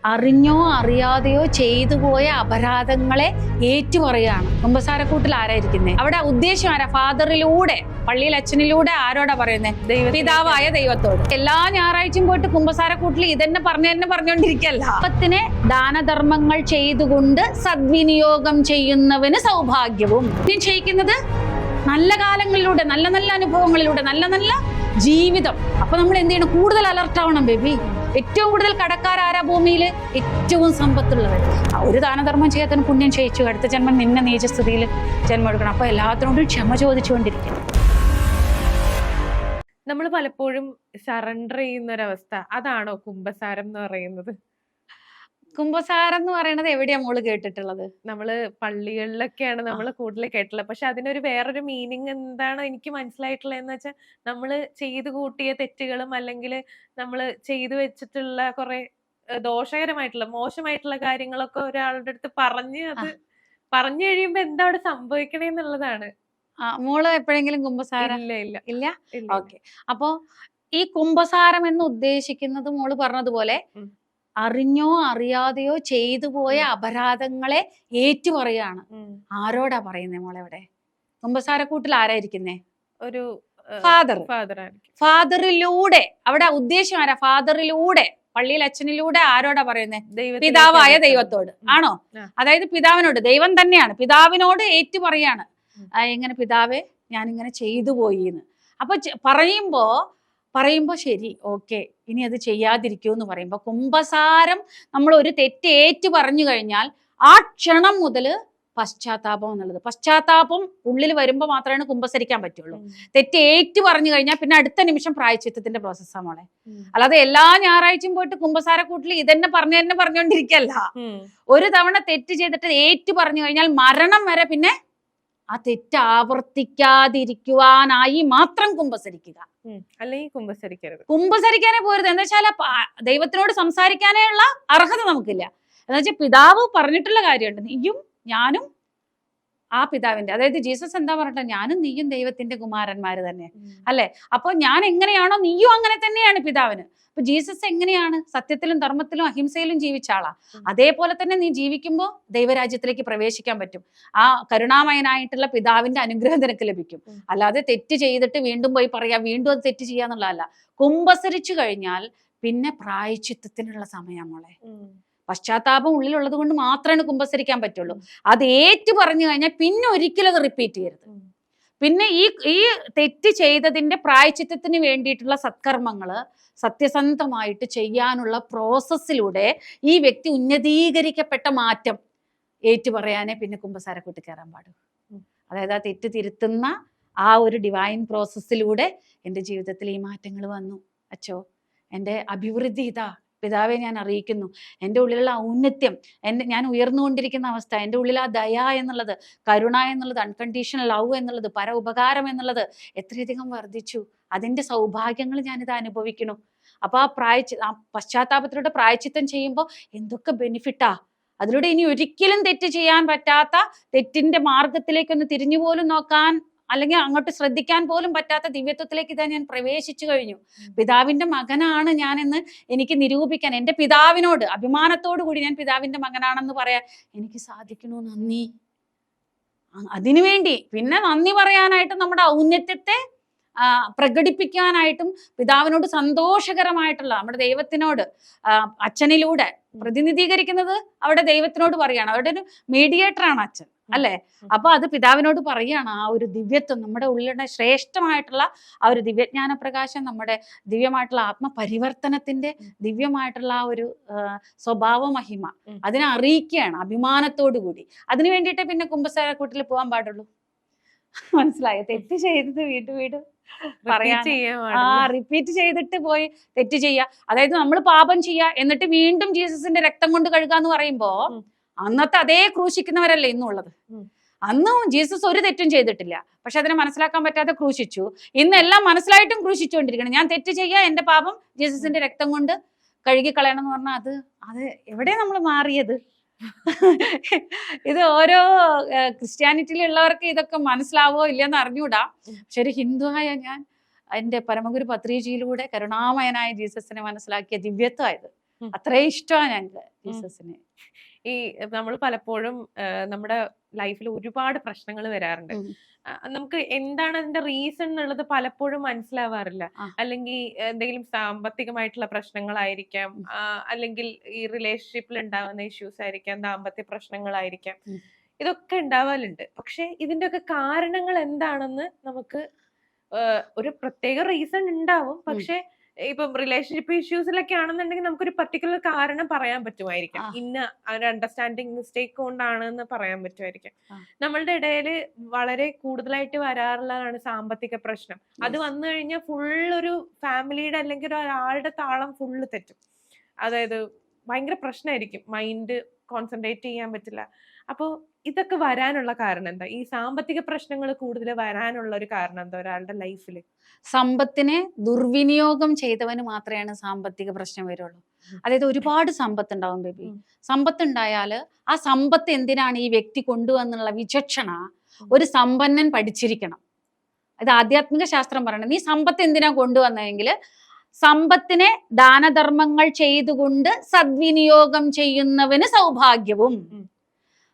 അറിഞ്ഞോ അറിയാതെയോ ചെയ്തു പോയ അപരാധങ്ങളെ ഏറ്റുപറയാണ്. കുമ്പസാരക്കൂട്ടിൽ ആരായിരിക്കുന്നേ? അവിടെ ഉദ്ദേശം ആരാ? ഫാദറിലൂടെ, പള്ളിയിൽ അച്ഛനിലൂടെ ആരോടാ പറയുന്നത്? പിതാവായ ദൈവത്തോട്. എല്ലാ ഞായറാഴ്ചയും പോയിട്ട് കുമ്പസാരക്കൂട്ടിൽ ഇതന്നെ പറഞ്ഞുകൊണ്ടിരിക്കല്ല. അപ്പത്തിനെ ദാനധർമ്മങ്ങൾ ചെയ്തുകൊണ്ട് സദ്വിനിയോഗം ചെയ്യുന്നവന് സൗഭാഗ്യവും. ഞാൻ ചെയ്യിക്കുന്നത് നല്ല കാലങ്ങളിലൂടെ, നല്ല നല്ല അനുഭവങ്ങളിലൂടെ, നല്ല നല്ല ജീവിതം. അപ്പൊ നമ്മൾ എന്ത് ചെയ്യണം? കൂടുതൽ അലർട്ട് ആവണം ബേബി. ഏറ്റവും കൂടുതൽ കടക്കാരാരാ ഭൂമിയിൽ? ഏറ്റവും സമ്പത്തുള്ളവർ. ഒരു ദാനധർമ്മം ചെയ്യാത്തതിന് പുണ്യം ചെയ്യിച്ചു, അടുത്ത ജന്മം നിന്നെ നീചസ്ഥിതിയിൽ ജന്മം എടുക്കണം. അപ്പൊ എല്ലാത്തിനോടും ക്ഷമ ചോദിച്ചുകൊണ്ടിരിക്കണം. നമ്മൾ പലപ്പോഴും സറണ്ടർ ചെയ്യുന്ന ഒരവസ്ഥ, അതാണോ കുംഭസാരം എന്ന് പറയുന്നത്? കുംഭസാരം എന്ന് പറയുന്നത് എവിടെയാ മോള് കേട്ടിട്ടുള്ളത്? നമ്മള് പള്ളികളിലൊക്കെയാണ് നമ്മൾ കൂടുതൽ കേട്ടിട്ടുള്ളത്. പക്ഷെ അതിനൊരു വേറൊരു മീനിങ് എന്താണ് എനിക്ക് മനസ്സിലായിട്ടുള്ളതെന്ന് വെച്ചാൽ, നമ്മള് ചെയ്തു കൂട്ടിയ തെറ്റുകളും അല്ലെങ്കിൽ നമ്മൾ ചെയ്തു വെച്ചിട്ടുള്ള കുറെ ദോഷകരമായിട്ടുള്ള, മോശമായിട്ടുള്ള കാര്യങ്ങളൊക്കെ ഒരാളുടെ അടുത്ത് പറഞ്ഞ് അത് പറഞ്ഞു കഴിയുമ്പോ എന്താ അവിടെ സംഭവിക്കണേന്നുള്ളതാണ്. മോള് എപ്പോഴെങ്കിലും കുംഭസാരം? ഇല്ല ഇല്ല ഇല്ല. ഇല്ല. ഓക്കെ. അപ്പോ ഈ കുംഭസാരം എന്ന് ഉദ്ദേശിക്കുന്നത് മോള് പറഞ്ഞതുപോലെ അറിഞ്ഞോ അറിയാതെയോ ചെയ്തു പോയ അപരാധങ്ങളെ ഏറ്റുപറയാണ്. ആരോടാ പറയുന്നേ മോളെ? അവിടെ കുംഭസാരക്കൂട്ടിൽ ആരായിരിക്കുന്നേ? ഒരു ഫാദർ. ഫാദറിലൂടെ. അവിടെ ഉദ്ദേശം ആരാ? ഫാദറിലൂടെ, പള്ളിയിൽ അച്ഛനിലൂടെ ആരോടാ പറയുന്നേ? പിതാവായ ദൈവത്തോട്. ആണോ? അതായത് പിതാവിനോട്. ദൈവം തന്നെയാണ് പിതാവിനോട് ഏറ്റുപറയാണ്. എങ്ങനെ? പിതാവേ, ഞാൻ ഇങ്ങനെ ചെയ്തു പോയി എന്ന്. അപ്പൊ പറയുമ്പോ ശരി, ഓക്കെ, ഇനി അത് ചെയ്യാതിരിക്കൂ എന്ന് പറയുമ്പോ, കുംഭസാരം നമ്മൾ ഒരു തെറ്റ് ഏറ്റു പറഞ്ഞു കഴിഞ്ഞാൽ ആ ക്ഷണം മുതല് പശ്ചാത്താപം എന്നുള്ളത്. പശ്ചാത്താപം ഉള്ളിൽ വരുമ്പോ മാത്രമേ കുംഭസരിക്കാൻ പറ്റുള്ളൂ. തെറ്റ് ഏറ്റു പറഞ്ഞു കഴിഞ്ഞാൽ പിന്നെ അടുത്ത നിമിഷം പ്രായശ്ചിത്തത്തിന്റെ പ്രോസസ്സാ മോളെ. അല്ലാതെ എല്ലാ ഞായറാഴ്ചയും പോയിട്ട് കുംഭസാരക്കൂട്ടിൽ ഇതന്നെ പറഞ്ഞുകൊണ്ടിരിക്കല്ല. ഒരു തവണ തെറ്റ് ചെയ്തിട്ട് ഏറ്റു പറഞ്ഞു കഴിഞ്ഞാൽ മരണം വരെ പിന്നെ ആ തെറ്റ് ആവർത്തിക്കാതിരിക്കുവാനായി മാത്രം കുംഭസരിക്കുക. അല്ലെങ്കിൽ കുംഭസരിക്കാനേ പോരുത്. എന്താ വെച്ചാൽ ദൈവത്തിനോട് സംസാരിക്കാനേ ഉള്ള അർഹത നമുക്കില്ല. എന്താ വെച്ചാൽ പിതാവ് പറഞ്ഞിട്ടുള്ള കാര്യമുണ്ട്, നീയും ഞാനും ആ പിതാവിന്റെ, അതായത് ജീസസ് എന്താ പറഞ്ഞിട്ട്, ഞാനും നീയും ദൈവത്തിന്റെ കുമാരന്മാര് തന്നെ അല്ലെ. അപ്പൊ ഞാൻ എങ്ങനെയാണോ നീയും അങ്ങനെ തന്നെയാണ് പിതാവിന്. അപ്പൊ ജീസസ് എങ്ങനെയാണ്? സത്യത്തിലും ധർമ്മത്തിലും അഹിംസയിലും ജീവിച്ച ആളാ. അതേപോലെ തന്നെ നീ ജീവിക്കുമ്പോ ദൈവരാജ്യത്തിലേക്ക് പ്രവേശിക്കാൻ പറ്റും. ആ കരുണാമയനായിട്ടുള്ള പിതാവിന്റെ അനുഗ്രഹം നിനക്ക് ലഭിക്കും. അല്ലാതെ തെറ്റ് ചെയ്തിട്ട് വീണ്ടും പോയി പറയാ, വീണ്ടും അത് തെറ്റ് ചെയ്യാന്നുള്ളതല്ല. കുംഭസരിച്ചു കഴിഞ്ഞാൽ പിന്നെ പ്രായശ്ചിത്തത്തിനുള്ള സമയം മോളെ. പശ്ചാത്താപം ഉള്ളിലുള്ളത് കൊണ്ട് മാത്രമേ കുംഭസരിക്കാൻ പറ്റുള്ളൂ. അത് ഏറ്റു പറഞ്ഞു കഴിഞ്ഞാൽ പിന്നെ ഒരിക്കലും അത് റിപ്പീറ്റ് ചെയ്യരുത്. പിന്നെ ഈ തെറ്റ് ചെയ്തതിന്റെ പ്രായശ്ചിത്തത്തിന് വേണ്ടിയിട്ടുള്ള സത്കർമ്മങ്ങള് സത്യസന്ധമായിട്ട് ചെയ്യാനുള്ള പ്രോസസ്സിലൂടെ ഈ വ്യക്തി ഉന്നതീകരിക്കപ്പെട്ട മാറ്റം ഏറ്റുപറയാനേ പിന്നെ കുംഭസാരക്കൂട്ട് കയറാൻ പാടും. അതായത് ആ തെറ്റ് തിരുത്തുന്ന ആ ഒരു ഡിവൈൻ പ്രോസസ്സിലൂടെ എൻ്റെ ജീവിതത്തിൽ ഈ മാറ്റങ്ങൾ വന്നു അച്ചോ, എൻ്റെ അഭിവൃദ്ധി ഇതാ പിതാവെ ഞാൻ അറിയിക്കുന്നു, എൻ്റെ ഉള്ളിലുള്ള ഔന്നത്യം, ഞാൻ ഉയർന്നുകൊണ്ടിരിക്കുന്ന അവസ്ഥ, എൻ്റെ ഉള്ളിൽ ആ ദയ എന്നുള്ളത്, കരുണ എന്നുള്ളത്, അൺകണ്ടീഷണൽ ലവ് എന്നുള്ളത്, പര ഉപകാരം എന്നുള്ളത് എത്രയധികം വർദ്ധിച്ചു. അതിൻ്റെ സൗഭാഗ്യങ്ങൾ ഞാനിത് അനുഭവിക്കുന്നു. അപ്പൊ ആ പശ്ചാത്താപത്തിലൂടെ പ്രായശ്ചിത്തം ചെയ്യുമ്പോൾ എന്തൊക്കെ ബെനിഫിറ്റാ. അതിലൂടെ ഇനി ഒരിക്കലും തെറ്റ് ചെയ്യാൻ പറ്റാത്ത, തെറ്റിന്റെ മാർഗത്തിലേക്കൊന്ന് തിരിഞ്ഞുപോലും നോക്കാൻ അല്ലെങ്കിൽ അങ്ങോട്ട് ശ്രദ്ധിക്കാൻ പോലും പറ്റാത്ത ദിവ്യത്വത്തിലേക്ക് ഇതാ ഞാൻ പ്രവേശിച്ചു കഴിഞ്ഞു. പിതാവിന്റെ മകനാണ് ഞാനെന്ന് എനിക്ക് നിരൂപിക്കാൻ, എൻ്റെ പിതാവിനോട് അഭിമാനത്തോടു കൂടി ഞാൻ പിതാവിന്റെ മകനാണെന്ന് പറയാൻ എനിക്ക് സാധിക്കണു. നന്ദി. അതിനുവേണ്ടി പിന്നെ നന്ദി പറയാനായിട്ടും നമ്മുടെ ഔന്നത്യത്തെ പ്രകടിപ്പിക്കാനായിട്ടും പിതാവിനോട് സന്തോഷകരമായിട്ടുള്ള, നമ്മുടെ ദൈവത്തിനോട് അച്ഛനിലൂടെ പ്രതിനിധീകരിക്കുന്നത് അവിടെ ദൈവത്തിനോട് പറയാണ്. അവിടെ ഒരു മീഡിയേറ്റർ ആണ് അച്ഛൻ അല്ലെ. അപ്പൊ അത് പിതാവിനോട് പറയാണ്. ആ ഒരു ദിവ്യത്വം, നമ്മുടെ ഉള്ളിലുള്ള ശ്രേഷ്ഠമായിട്ടുള്ള ആ ഒരു ദിവ്യജ്ഞാന പ്രകാശം, നമ്മുടെ ദിവ്യമായിട്ടുള്ള ആത്മപരിവർത്തനത്തിന്റെ ദിവ്യമായിട്ടുള്ള ആ ഒരു സ്വഭാവ മഹിമ അതിനെ അറിയിക്കുകയാണ് അഭിമാനത്തോടു കൂടി. അതിനു വേണ്ടിയിട്ടേ പിന്നെ കുംഭസാരക്കൂട്ടിൽ പോകാൻ പാടുള്ളൂ. മനസ്സിലായോ? തെറ്റ് ചെയ്തത് വീണ്ടും റിപ്പീറ്റ് ചെയ്തിട്ട് പോയി തെറ്റ് ചെയ്യുക. അതായത് നമ്മൾ പാപം ചെയ്യുക എന്നിട്ട് വീണ്ടും ജീസസിന്റെ രക്തം കൊണ്ട് കഴുകാന്ന് പറയുമ്പോ അന്നത്തെ അതേ ക്രൂശിക്കുന്നവരല്ലേ ഇന്നുള്ളത്. അന്നും ജീസസ് ഒരു തെറ്റും ചെയ്തിട്ടില്ല, പക്ഷെ അതിനെ മനസ്സിലാക്കാൻ പറ്റാതെ ക്രൂശിച്ചു. ഇന്നെല്ലാം മനസ്സിലായിട്ടും ക്രൂശിച്ചുകൊണ്ടിരിക്കണം. ഞാൻ തെറ്റ് ചെയ്യുക, എന്റെ പാപം ജീസസിന്റെ രക്തം കൊണ്ട് കഴുകിക്കളയണം എന്ന് പറഞ്ഞാൽ അത് എവിടെ നമ്മൾ മാറിയത്? ഇത് ഓരോ ക്രിസ്ത്യാനിറ്റിയിലുള്ളവർക്ക് ഇതൊക്കെ മനസ്സിലാവോ ഇല്ലെന്ന് അറിഞ്ഞൂടാ. പക്ഷെ ഒരു ഹിന്ദുവായ ഞാൻ എൻ്റെ പരമഗുരു പത്രീജിയിലൂടെ കരുണാമയനായ ജീസസിനെ മനസ്സിലാക്കിയ ദിവ്യത്വമായത്. അത്രയും ഇഷ്ടമാണ് ഞങ്ങൾക്ക്. ജീസസിന്. ഈ നമ്മൾ പലപ്പോഴും നമ്മുടെ ലൈഫിൽ ഒരുപാട് പ്രശ്നങ്ങൾ വരാറുണ്ട്. നമുക്ക് എന്താണ് അതിന്റെ റീസൺ എന്നുള്ളത് പലപ്പോഴും മനസ്സിലാവാറില്ല. അല്ലെങ്കിൽ എന്തെങ്കിലും സാമ്പത്തികമായിട്ടുള്ള പ്രശ്നങ്ങളായിരിക്കാം, അല്ലെങ്കിൽ ഈ റിലേഷൻഷിപ്പിൽ ഉണ്ടാവുന്ന ഇഷ്യൂസ് ആയിരിക്കാം, ദാമ്പത്യ പ്രശ്നങ്ങളായിരിക്കാം, ഇതൊക്കെ ഉണ്ടാവാറുണ്ട്. പക്ഷെ ഇതിന്റെയൊക്കെ കാരണങ്ങൾ എന്താണെന്ന് നമുക്ക് ഒരു പ്രത്യേക റീസൺ ഉണ്ടാവും. പക്ഷെ ഇപ്പം റിലേഷൻഷിപ്പ് ഇഷ്യൂസിലൊക്കെ ആണെന്നുണ്ടെങ്കിൽ നമുക്കൊരു പർട്ടിക്കുലർ കാരണം പറയാൻ പറ്റുമായിരിക്കാം. ഇന്ന ഒരു അണ്ടർസ്റ്റാൻഡിങ് മിസ്റ്റേക്ക് കൊണ്ടാണെന്ന് പറയാൻ പറ്റുമായിരിക്കാം. നമ്മളുടെ ഇടയിൽ വളരെ കൂടുതലായിട്ട് വരാറുള്ളതാണ് സാമ്പത്തിക പ്രശ്നം. അത് വന്നു കഴിഞ്ഞാൽ ഫുൾ ഒരു ഫാമിലിയുടെ അല്ലെങ്കിൽ ഒരാളുടെ താളം ഫുള്ള് തെറ്റും. അതായത് ഭയങ്കര പ്രശ്നമായിരിക്കും, മൈൻഡ് കോൺസെൻട്രേറ്റ് ചെയ്യാൻ പറ്റില്ല. അപ്പോൾ ഇതൊക്കെ വരാനുള്ള കാരണം എന്താ? ഈ സാമ്പത്തിക പ്രശ്നങ്ങൾ കൂടുതൽ വരാനുള്ള ഒരു കാരണം എന്താ ഒരാളുടെ ലൈഫിൽ? സമ്പത്തിനെ ദുർവിനിയോഗം ചെയ്തവന് മാത്രമേ സാമ്പത്തിക പ്രശ്നം വരുള്ളൂ. അതായത് ഒരുപാട് സമ്പത്ത് ഉണ്ടാവും ബേബി. സമ്പത്ത് ഉണ്ടായാൽ ആ സമ്പത്ത് എന്തിനാണ് ഈ വ്യക്തി കൊണ്ടുവന്നുള്ള വിചക്ഷണ ഒരു സമ്പന്നൻ പഠിച്ചിരിക്കണം. അത് ആധ്യാത്മിക ശാസ്ത്രം പറയണം. നീ സമ്പത്ത് എന്തിനാ കൊണ്ടുവന്നതെങ്കിൽ സമ്പത്തിനെ ദാനധർമ്മങ്ങൾ ചെയ്തുകൊണ്ട് സദ്വിനിയോഗം ചെയ്യുന്നവന് സൗഭാഗ്യവും,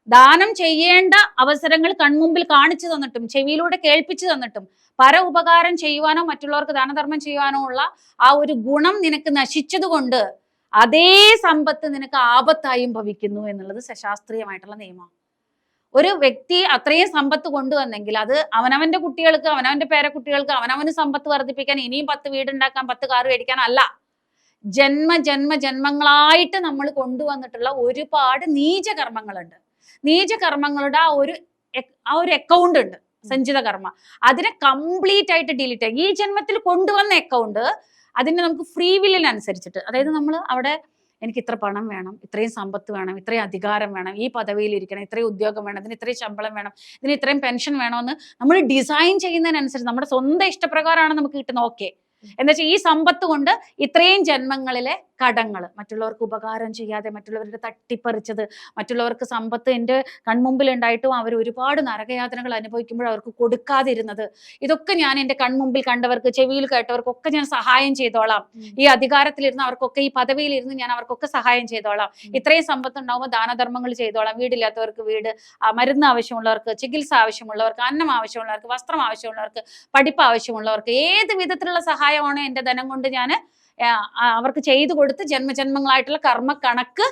ദാനം ചെയ്യേണ്ട അവസരങ്ങൾ കൺമുമ്പിൽ കാണിച്ചു തന്നിട്ടും ചെവിയിലൂടെ കേൾപ്പിച്ചു തന്നിട്ടും പര ഉപകാരം ചെയ്യുവാനോ മറ്റുള്ളവർക്ക് ദാനധർമ്മം ചെയ്യുവാനോ ഉള്ള ആ ഒരു ഗുണം നിനക്ക് നശിച്ചത് കൊണ്ട് അതേ സമ്പത്ത് നിനക്ക് ആപത്തായും ഭവിക്കുന്നു എന്നുള്ളത് ശാസ്ത്രീയമായിട്ടുള്ള നിയമം. ഒരു വ്യക്തി അത്രയും സമ്പത്ത് കൊണ്ടുവന്നെങ്കിൽ അത് അവനവന്റെ കുട്ടികൾക്ക്, അവനവന്റെ പേരക്കുട്ടികൾക്ക്, അവനവന് സമ്പത്ത് വർദ്ധിപ്പിക്കാൻ, ഇനിയും 10 വീടുണ്ടാക്കാൻ, 10 കാറ് മേടിക്കാൻ അല്ല. ജന്മങ്ങളായിട്ട് നമ്മൾ കൊണ്ടുവന്നിട്ടുള്ള ഒരുപാട് നീചകർമ്മങ്ങളുണ്ട്. നീചകർമ്മങ്ങളുടെ ആ ഒരു അക്കൗണ്ട് ഉണ്ട്, സഞ്ചിത കർമ്മ. അതിനെ കംപ്ലീറ്റ് ആയിട്ട് ഡിലീറ്റ് ആയി. ഈ ജന്മത്തിൽ കൊണ്ടുവന്ന അക്കൗണ്ട് അതിന് നമുക്ക് ഫ്രീ വില്ലിനനുസരിച്ചിട്ട്, അതായത് നമ്മൾ അവിടെ എനിക്ക് ഇത്ര പണം വേണം, ഇത്രയും സമ്പത്ത് വേണം, ഇത്രയും അധികാരം വേണം, ഈ പദവിയിൽ ഇരിക്കണം, ഇത്രയും ഉദ്യോഗം വേണം, ഇതിന് ഇത്രയും ശമ്പളം വേണം, ഇതിന് ഇത്രയും പെൻഷൻ വേണമെന്ന് നമ്മൾ ഡിസൈൻ ചെയ്യുന്നതിനനുസരിച്ച് നമ്മുടെ സ്വന്തം ഇഷ്ടപ്രകാരമാണ് നമുക്ക് കിട്ടുന്ന. ഓക്കെ, എന്താ വെച്ചാൽ ഈ സമ്പത്ത് കൊണ്ട് ഇത്രയും ജന്മങ്ങളിലെ കടങ്ങൾ, മറ്റുള്ളവർക്ക് ഉപകാരം ചെയ്യാതെ മറ്റുള്ളവരുടെ തട്ടിപ്പറിച്ചത്, മറ്റുള്ളവർക്ക് സമ്പത്ത് എൻ്റെ കൺമുമ്പിൽ ഉണ്ടായിട്ടും അവർ ഒരുപാട് നരകയാതനകൾ അനുഭവിക്കുമ്പോൾ അവർക്ക് കൊടുക്കാതിരുന്നത്, ഇതൊക്കെ ഞാൻ എൻ്റെ കൺമുമ്പിൽ കണ്ടവർക്ക്, ചെവിയിൽ കേട്ടവർക്കൊക്കെ ഞാൻ സഹായം ചെയ്തോളാം. ഈ അധികാരത്തിലിരുന്ന് അവർക്കൊക്കെ, ഈ പദവിയിലിരുന്ന് ഞാൻ അവർക്കൊക്കെ സഹായം ചെയ്തോളാം. ഇത്രയും സമ്പത്ത് ഉണ്ടാവുമ്പോൾ ദാനധർമ്മങ്ങൾ ചെയ്തോളാം. വീടില്ലാത്തവർക്ക് വീട്, മരുന്ന് ആവശ്യമുള്ളവർക്ക്, ചികിത്സ ആവശ്യമുള്ളവർക്ക്, അന്നം ആവശ്യമുള്ളവർക്ക്, വസ്ത്രം ആവശ്യമുള്ളവർക്ക്, പഠിപ്പ് ആവശ്യമുള്ളവർക്ക്, ഏത് വിധത്തിലുള്ള സഹായമാണ് എൻ്റെ ധനം കൊണ്ട് ഞാൻ അവർക്ക് ചെയ്തു കൊടുത്ത് ജന്മജന്മങ്ങളായിട്ടുള്ള കർമ്മ കണക്ക്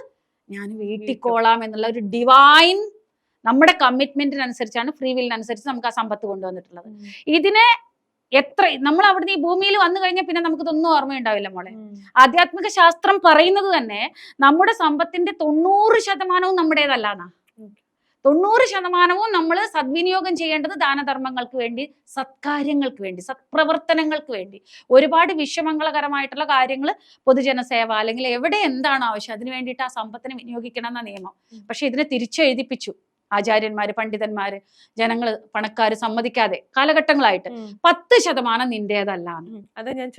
ഞാൻ വീട്ടിക്കോളാം എന്നുള്ള ഒരു ഡിവൈൻ നമ്മുടെ കമ്മിറ്റ്മെന്റിനനുസരിച്ചാണ്, ഫ്രീ വില്ലിനനുസരിച്ച് നമുക്ക് ആ സമ്പത്ത് കൊണ്ടുവന്നിട്ടുള്ളത്. ഇതിനെ എത്ര നമ്മൾ അവിടുന്ന് ഈ ഭൂമിയിൽ വന്നു കഴിഞ്ഞാൽ പിന്നെ നമുക്ക് ഇതൊന്നും ഓർമ്മയുണ്ടാവില്ല മോളെ. ആധ്യാത്മിക ശാസ്ത്രം പറയുന്നത് തന്നെ നമ്മുടെ സമ്പത്തിന്റെ 90% നമ്മുടേതല്ലാന്നാ. 90% നമ്മൾ സദ്വിനിയോഗം ചെയ്യേണ്ടത് ദാനധർമ്മങ്ങൾക്ക് വേണ്ടി, സത്കാര്യങ്ങൾക്ക് വേണ്ടി, സത്പ്രവർത്തനങ്ങൾക്ക് വേണ്ടി, ഒരുപാട് വിശ്വമംഗളകരമായിട്ടുള്ള കാര്യങ്ങൾ, പൊതുജനസേവ അല്ലെങ്കിൽ എവിടെ എന്താണ് ആവശ്യം അതിനു വേണ്ടിയിട്ട് ആ സമ്പത്തിനെ വിനിയോഗിക്കണം എന്ന നിയമം. പക്ഷെ ഇതിനെ തിരിച്ചെഴുതിപ്പിച്ചു ആചാര്യന്മാര്, പണ്ഡിതന്മാര്, ജനങ്ങള്, പണക്കാര് സമ്മതിക്കാതെ കാലഘട്ടങ്ങളായിട്ട്. 10% നിന്റേതല്ല. അത് ഞാൻ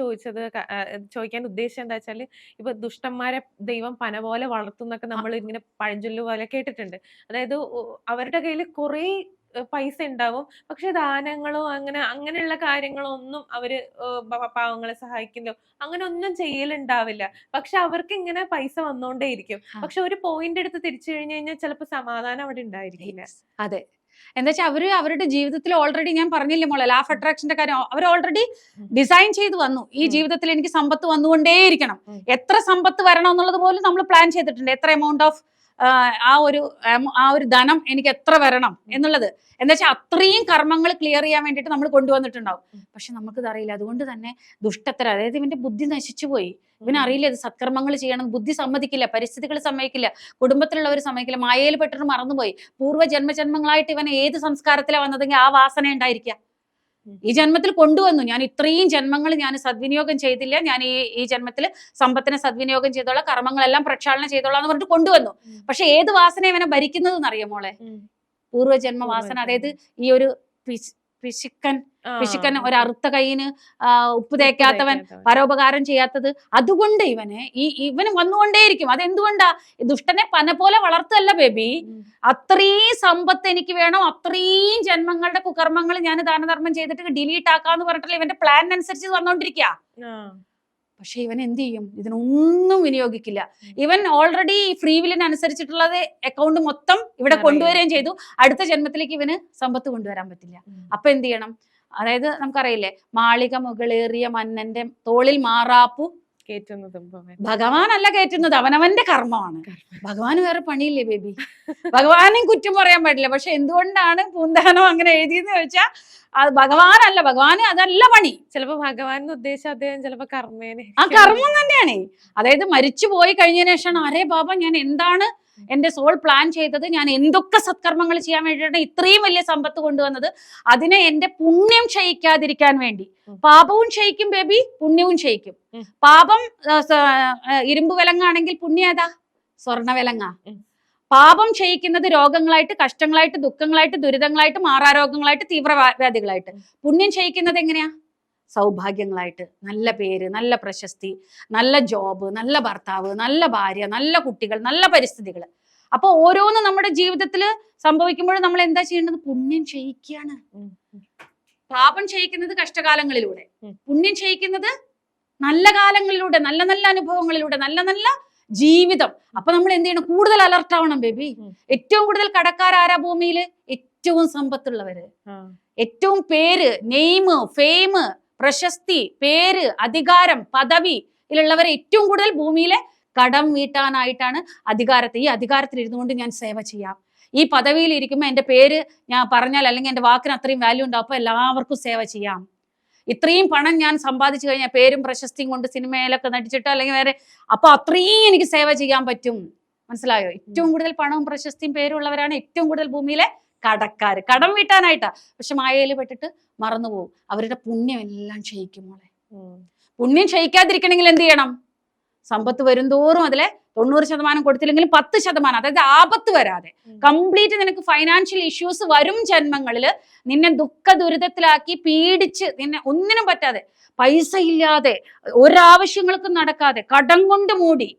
ചോദിക്കാൻ ഉദ്ദേശിച്ചത് എന്താ വെച്ചാല്, ഇപ്പൊ ദുഷ്ടന്മാരെ ദൈവം പന പോലെ വളർത്തുന്നൊക്കെ നമ്മൾ ഇങ്ങനെ പഴഞ്ചൊല്ലു പോലെ കേട്ടിട്ടുണ്ട്. അതായത് അവരുടെ കയ്യിൽ കുറെ പൈസ ഉണ്ടാവും, പക്ഷെ ദാനങ്ങളോ അങ്ങനെയുള്ള കാര്യങ്ങളോ ഒന്നും അവര് പാവങ്ങളെ സഹായിക്കുന്നോ അങ്ങനെ ഒന്നും ചെയ്യലുണ്ടാവില്ല. പക്ഷെ അവർക്ക് ഇങ്ങനെ പൈസ വന്നോണ്ടേയിരിക്കും. പക്ഷെ ഒരു പോയിന്റ് എടുത്ത് തിരിച്ചു കഴിഞ്ഞു കഴിഞ്ഞാൽ ചിലപ്പോൾ സമാധാനം അവിടെ ഉണ്ടായിരിക്കില്ല. അതെ, എന്താ വെച്ചാൽ അവരുടെ ജീവിതത്തിൽ ഓൾറെഡി, ഞാൻ പറഞ്ഞില്ലേ മോളെ, ലാ ഓഫ് അട്രാക്ഷന്റെ കാര്യം അവർ ഓൾറെഡി ഡിസൈൻ ചെയ്ത് വന്നു. ഈ ജീവിതത്തിൽ എനിക്ക് സമ്പത്ത് വന്നുകൊണ്ടേയിരിക്കണം, എത്ര സമ്പത്ത് വരണം എന്നുള്ളത് പോലും നമ്മൾ പ്ലാൻ ചെയ്തിട്ടുണ്ട്. എത്ര എമൗണ്ട് ഓഫ് ആ ഒരു ധനം എനിക്ക് എത്ര വരണം എന്നുള്ളത്. എന്താ വെച്ചാൽ അത്രയും കർമ്മങ്ങൾ ക്ലിയർ ചെയ്യാൻ വേണ്ടിയിട്ട് നമ്മൾ കൊണ്ടുവന്നിട്ടുണ്ടാവും. പക്ഷെ നമുക്കിത് അറിയില്ല. അതുകൊണ്ട് തന്നെ ദുഷ്ടത്തര, അതായത് ഇവന്റെ ബുദ്ധി നശിച്ചു പോയി. ഇവനറിയില്ല ഇത് സത്കർമ്മങ്ങൾ ചെയ്യണം. ബുദ്ധി സമ്മതിക്കില്ല, പരിസ്ഥിതികൾ സമ്മതിക്കില്ല, കുടുംബത്തിലുള്ളവർ സമ്മതിക്കില്ല, മായയിൽ പെട്ടിട്ട് മറന്നുപോയി. പൂർവ്വ ജന്മജന്മങ്ങളായിട്ട് ഇവൻ ഏത് സംസ്കാരത്തിലാണ് വന്നതെങ്കിൽ ആ വാസന ഉണ്ടായിരിക്കുക. ഈ ജന്മത്തിൽ കൊണ്ടുവന്നു, ഞാൻ ഇത്രയും ജന്മങ്ങൾ ഞാൻ സദ്വിനിയോഗം ചെയ്തില്ല, ഞാൻ ഈ ജന്മത്തിൽ സമ്പത്തിനെ സദ്വിനിയോഗം ചെയ്തോളാം, കർമ്മങ്ങളെല്ലാം പ്രക്ഷാളനം ചെയ്തോളാം എന്ന് പറഞ്ഞിട്ട് കൊണ്ടുവന്നു. പക്ഷെ ഏത് വാസന ഇവനെ ഭരിക്കുന്നതെന്ന് അറിയാം മോളെ? പൂർവ്വജന്മ വാസന. അതായത് ഈ ഒരു പിശുക്കൻ, ഒരു അറുത്ത കൈയിന് ഉപ്പ് തേക്കാത്തവൻ, പരോപകാരം ചെയ്യാത്തത്, അതുകൊണ്ട് ഇവന് വന്നുകൊണ്ടേയിരിക്കും. അതെന്തുകൊണ്ടാ? ദുഷ്ടനെ പന പോലെ വളർത്തല്ല ബേബി. അത്രയും സമ്പത്ത് എനിക്ക് വേണം, അത്രയും ജന്മങ്ങളുടെ കുകർമ്മങ്ങൾ ഞാൻ ദാനധർമ്മം ചെയ്തിട്ട് ഡിലീറ്റ് ആക്കാന്ന് പറഞ്ഞിട്ടില്ല ഇവന്റെ പ്ലാനിനനുസരിച്ച് വന്നോണ്ടിരിക്കുക. പക്ഷെ ഇവൻ എന്ത് ചെയ്യും? ഇതിനൊന്നും വിനിയോഗിക്കില്ല. ഇവൻ ഓൾറെഡി ഫ്രീ വില്ലിനനുസരിച്ചിട്ടുള്ളത് അക്കൗണ്ട് മൊത്തം ഇവിടെ കൊണ്ടുവരികയും ചെയ്തു. അടുത്ത ജന്മത്തിലേക്ക് ഇവന് സമ്പത്ത് കൊണ്ടുവരാൻ പറ്റില്ല. അപ്പൊ എന്ത് ചെയ്യണം? അതായത് നമുക്കറിയില്ലേ, മാളിക മുകളേറിയ മന്നന്റെ തോളിൽ മാറാപ്പു ഭഗവാനല്ല കയറ്റുന്നത്, അവനവന്റെ കർമ്മമാണ്. ഭഗവാന് വേറെ പണിയില്ലേ ബേബി? ഭഗവാനെയും കുറ്റം പറയാൻ പറ്റില്ല. പക്ഷെ എന്തുകൊണ്ടാണ് പൂന്താനം അങ്ങനെ എഴുതിയെന്ന് ചോദിച്ചാൽ അത് ഭഗവാനല്ല, ഭഗവാന് അതല്ല പണി. ചിലപ്പോ ഭഗവാൻ ഉദ്ദേശിച്ച അദ്ദേഹം ചിലപ്പോ കർമ്മേനെ ആ കർമ്മം തന്നെയാണ്. അതായത് മരിച്ചു പോയി കഴിഞ്ഞതിന് ശേഷമാണ്, അരേ ബാബ ഞാൻ എന്താണ് എന്റെ സോൾ പ്ലാൻ ചെയ്തത്, ഞാൻ എന്തൊക്കെ സത്കർമ്മങ്ങൾ ചെയ്യാൻ വേണ്ടിയിട്ടാണ് ഇത്രയും വലിയ സമ്പത്ത് കൊണ്ടുവന്നത്, അതിനെ എന്റെ പുണ്യം ക്ഷയിക്കാതിരിക്കാൻ വേണ്ടി. പാപവും ക്ഷയിക്കും ബേബി, പുണ്യവും ക്ഷയിക്കും. പാപം ഇരുമ്പ് വിലങ്ങാണെങ്കിൽ പുണ്യം ഏതാ? സ്വർണ്ണ വിലങ്ങ. പാപം ക്ഷയിക്കുന്നത് രോഗങ്ങളായിട്ട്, കഷ്ടങ്ങളായിട്ട്, ദുഃഖങ്ങളായിട്ട്, ദുരിതങ്ങളായിട്ട്, മാറാരോഗങ്ങളായിട്ട്, തീവ്രവ്യാധികളായിട്ട്. പുണ്യം ക്ഷയിക്കുന്നത് എങ്ങനെയാ? സൗഭാഗ്യങ്ങളായിട്ട്, നല്ല പേര്, നല്ല പ്രശസ്തി, നല്ല ജോബ്, നല്ല ഭർത്താവ്, നല്ല ഭാര്യ, നല്ല കുട്ടികൾ, നല്ല പരിസ്ഥിതികൾ. അപ്പൊ ഓരോന്ന് നമ്മുടെ ജീവിതത്തിൽ സംഭവിക്കുമ്പോഴും നമ്മൾ എന്താ ചെയ്യേണ്ടത്? പുണ്യം ക്ഷയിക്കുകയാണ്. പാപം ക്ഷയിക്കുന്നത് കഷ്ടകാലങ്ങളിലൂടെ, പുണ്യം ക്ഷയിക്കുന്നത് നല്ല കാലങ്ങളിലൂടെ, നല്ല നല്ല അനുഭവങ്ങളിലൂടെ, നല്ല നല്ല ജീവിതം. അപ്പൊ നമ്മൾ എന്ത് ചെയ്യണം? കൂടുതൽ അലർട്ട് ആവണം ബേബി. ഏറ്റവും കൂടുതൽ കടക്കാരാരാ ഭൂമിയില്? ഏറ്റവും സമ്പത്തുള്ളവര്, ഏറ്റവും പേര്, നെയിമ്, ഫെയിം, പ്രശസ്തി, പേര്, അധികാരം, പദവി ഇതിലുള്ളവരെ ഏറ്റവും കൂടുതൽ ഭൂമിയിലെ കടം വീട്ടാനായിട്ടാണ് അധികാരത്തെ. ഈ അധികാരത്തിൽ ഇരുന്നുകൊണ്ട് ഞാൻ സേവ ചെയ്യാം, ഈ പദവിയിൽ ഇരിക്കുമ്പോൾ എൻ്റെ പേര് ഞാൻ പറഞ്ഞാൽ അല്ലെങ്കിൽ എൻ്റെ വാക്കിന് അത്രയും വാല്യൂ ഉണ്ടാവും, അപ്പൊ എല്ലാവർക്കും സേവ ചെയ്യാം. ഇത്രയും പണം ഞാൻ സമ്പാദിച്ചു കഴിഞ്ഞാൽ പേരും പ്രശസ്തിയും കൊണ്ട് സിനിമയിലൊക്കെ നടിച്ചിട്ടോ അല്ലെങ്കിൽ വേറെ, അപ്പൊ അത്രയും എനിക്ക് സേവ ചെയ്യാൻ പറ്റും. മനസ്സിലായോ? ഏറ്റവും കൂടുതൽ പണവും പ്രശസ്തിയും പേരും ഉള്ളവരാണ് ഏറ്റവും കൂടുതൽ ഭൂമിയിലെ കടക്കാര്. കടം വീട്ടാനായിട്ടാ. പക്ഷെ മായയിൽ പെട്ടിട്ട് മറന്നുപോകും. അവരുടെ പുണ്യം എല്ലാം ക്ഷയിക്കും മോളെ. പുണ്യം ക്ഷയിക്കാതിരിക്കണമെങ്കിൽ എന്ത് ചെയ്യണം? സമ്പത്ത് വരുംതോറും അതിലെ 90% കൊടുത്തില്ലെങ്കിലും 10%, അതായത് ആപത്ത് വരാതെ കംപ്ലീറ്റ് നിനക്ക് ഫൈനാൻഷ്യൽ ഇഷ്യൂസ് വരും ജന്മങ്ങളിൽ നിന്നെ ദുഃഖ ദുരിതത്തിലാക്കി പീഡിച്ച് നിന്നെ ഒന്നിനും പറ്റാതെ, പൈസ ഇല്ലാതെ, ഒരാവശ്യങ്ങൾക്കും നടക്കാതെ, കടം കൊണ്ട് മൂടി,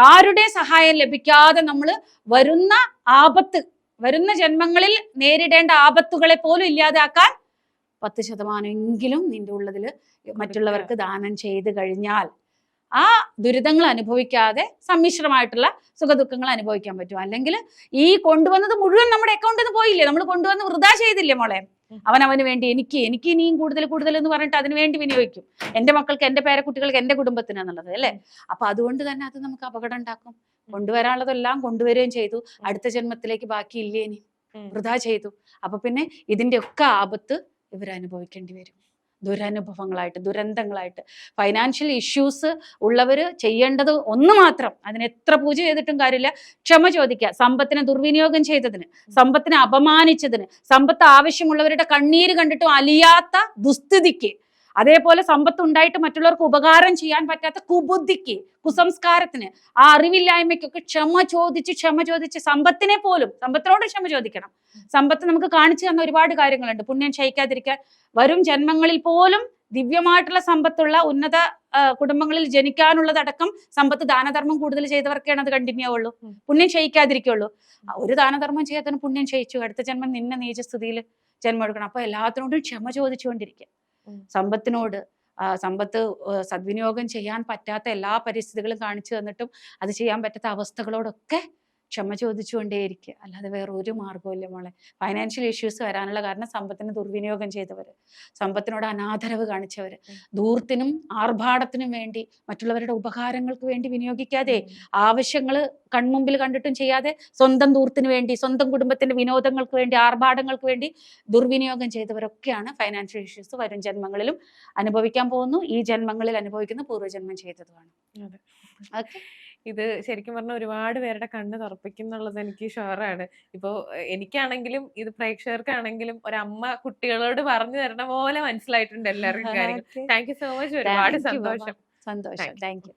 ആരുടെ സഹായം ലഭിക്കാതെ നമ്മൾ വരുന്ന ആപത്ത്, വരുന്ന ജന്മങ്ങളിൽ നേരിടേണ്ട ആപത്തുകളെ പോലും ഇല്ലാതാക്കാൻ 10% എങ്കിലും നിന്റെ ഉള്ളതിൽ മറ്റുള്ളവർക്ക് ദാനം ചെയ്ത് കഴിഞ്ഞാൽ ആ ദുരിതങ്ങൾ അനുഭവിക്കാതെ സമ്മിശ്രമായിട്ടുള്ള സുഖദുഃഖങ്ങൾ അനുഭവിക്കാൻ പറ്റും. അല്ലെങ്കിൽ ഈ കൊണ്ടുവന്നത് മുഴുവൻ നമ്മുടെ അക്കൗണ്ടിൽ നിന്ന് പോയില്ലേ? നമ്മൾ കൊണ്ടുവന്ന് വൃഥാ ചെയ്തില്ലേ മോളെ? അവനവന് വേണ്ടി എനിക്ക് ഇനിയും കൂടുതൽ എന്ന് പറഞ്ഞിട്ട് അതിനു വേണ്ടി വിനിയോഗിക്കും. എൻ്റെ മക്കൾക്ക്, എൻ്റെ പേരക്കുട്ടികൾക്ക്, എൻ്റെ കുടുംബത്തിന് എന്നുള്ളത് അല്ലേ? അപ്പൊ അതുകൊണ്ട് തന്നെ അത് നമുക്ക് അപകടം ഉണ്ടാക്കും. കൊണ്ടുവരാനുള്ളതെല്ലാം കൊണ്ടുവരികയും ചെയ്തു, അടുത്ത ജന്മത്തിലേക്ക് ബാക്കിയില്ലേ, ഇനി വൃഥാ ചെയ്തു. അപ്പൊ പിന്നെ ഇതിന്റെ ഒക്കെ ആപത്ത് ഇവരനുഭവിക്കേണ്ടി വരും. ദുരനുഭവങ്ങളായിട്ട്, ദുരന്തങ്ങളായിട്ട്. ഫൈനാൻഷ്യൽ ഇഷ്യൂസ് ഉള്ളവര് ചെയ്യേണ്ടത് ഒന്ന് മാത്രം, അതിന് എത്ര പൂജ ചെയ്തിട്ടും കാര്യമില്ല, ക്ഷമ ചോദിക്കുക. സമ്പത്തിനെ ദുർവിനിയോഗം ചെയ്തതിന്, സമ്പത്തിനെ അപമാനിച്ചതിന്, സമ്പത്ത് ആവശ്യമുള്ളവരുടെ കണ്ണീര് കണ്ടിട്ടും അലിയാത്ത ദുസ്ഥിതിക്ക്, അതേപോലെ സമ്പത്ത് ഉണ്ടായിട്ട് മറ്റുള്ളവർക്ക് ഉപകാരം ചെയ്യാൻ പറ്റാത്ത കുബുദ്ധിക്ക്, കുസംസ്കാരത്തിന്, ആ അറിവില്ലായ്മയ്ക്കൊക്കെ ക്ഷമ ചോദിച്ച് സമ്പത്തിനെ പോലും, സമ്പത്തിനോട് ക്ഷമ ചോദിക്കണം. സമ്പത്ത് നമുക്ക് കാണിച്ചു തന്ന ഒരുപാട് കാര്യങ്ങളുണ്ട്. പുണ്യം ക്ഷയിക്കാതിരിക്കാൻ വരും ജന്മങ്ങളിൽ പോലും ദിവ്യമായിട്ടുള്ള സമ്പത്തുള്ള ഉന്നത കുടുംബങ്ങളിൽ ജനിക്കാനുള്ളതടക്കം സമ്പത്ത് ദാനധർമ്മം കൂടുതൽ ചെയ്തവർക്കാണ് അത് കണ്ടിന്യൂ ആവുള്ളൂ, പുണ്യം ക്ഷയിക്കാതിരിക്കുള്ളൂ. ഒരു ദാനധർമ്മം ചെയ്യാത്തതിന് പുണ്യം ക്ഷയിച്ചു, അടുത്ത ജന്മം നിന്നെ നീചസ്ഥിതിയിൽ ജന്മം എടുക്കണം. അപ്പൊ എല്ലാത്തിനോടും ക്ഷമ ചോദിച്ചുകൊണ്ടിരിക്കുക. സമ്പത്തിനോട്, സമ്പത്ത് സദ്വിനിയോഗം ചെയ്യാൻ പറ്റാത്ത എല്ലാ പരിസ്ഥിതികളും കാണിച്ചു തന്നിട്ടും അത് ചെയ്യാൻ പറ്റാത്ത അവസ്ഥകളോടൊക്കെ ക്ഷമ ചോദിച്ചുകൊണ്ടേയിരിക്കുക. അല്ലാതെ വേറെ ഒരു മാർഗമില്ല മോളെ. ഫൈനാൻഷ്യൽ ഇഷ്യൂസ് വരാനുള്ള കാരണം സമ്പത്തിന് ദുർവിനിയോഗം ചെയ്തവര്, സമ്പത്തിനോട് അനാദരവ് കാണിച്ചവര്, ധൂർത്തിനും ആർഭാടത്തിനും വേണ്ടി, മറ്റുള്ളവരുടെ ഉപകാരങ്ങൾക്ക് വേണ്ടി വിനിയോഗിക്കാതെ, ആവശ്യങ്ങൾ കൺമുമ്പിൽ കണ്ടിട്ടും ചെയ്യാതെ, സ്വന്തം ധൂർത്തിന് വേണ്ടി, സ്വന്തം കുടുംബത്തിന്റെ വിനോദങ്ങൾക്ക് വേണ്ടി, ആർഭാടങ്ങൾക്ക് വേണ്ടി ദുർവിനിയോഗം ചെയ്തവരൊക്കെയാണ് ഫൈനാൻഷ്യൽ ഇഷ്യൂസ് വരും ജന്മങ്ങളിലും അനുഭവിക്കാൻ പോകുന്നു. ഈ ജന്മങ്ങളിൽ അനുഭവിക്കുന്ന പൂർവ്വജന്മം ചെയ്തതുമാണ്. ഓക്കെ, ഇത് ശരിക്കും പറഞ്ഞാൽ ഒരുപാട് പേരുടെ കണ്ണ് തുറപ്പിക്കുന്നുള്ളത് എനിക്ക് ഷുവറാണ്. ഇപ്പോ എനിക്കാണെങ്കിലും ഇത് പ്രേക്ഷകർക്കാണെങ്കിലും ഒരമ്മ കുട്ടികളോട് പറഞ്ഞു തരണ പോലെ മനസ്സിലായിട്ടുണ്ട് എല്ലാവർക്കും കാര്യങ്ങൾ. Thank you so much. ഒരുപാട് സന്തോഷം. Thank you.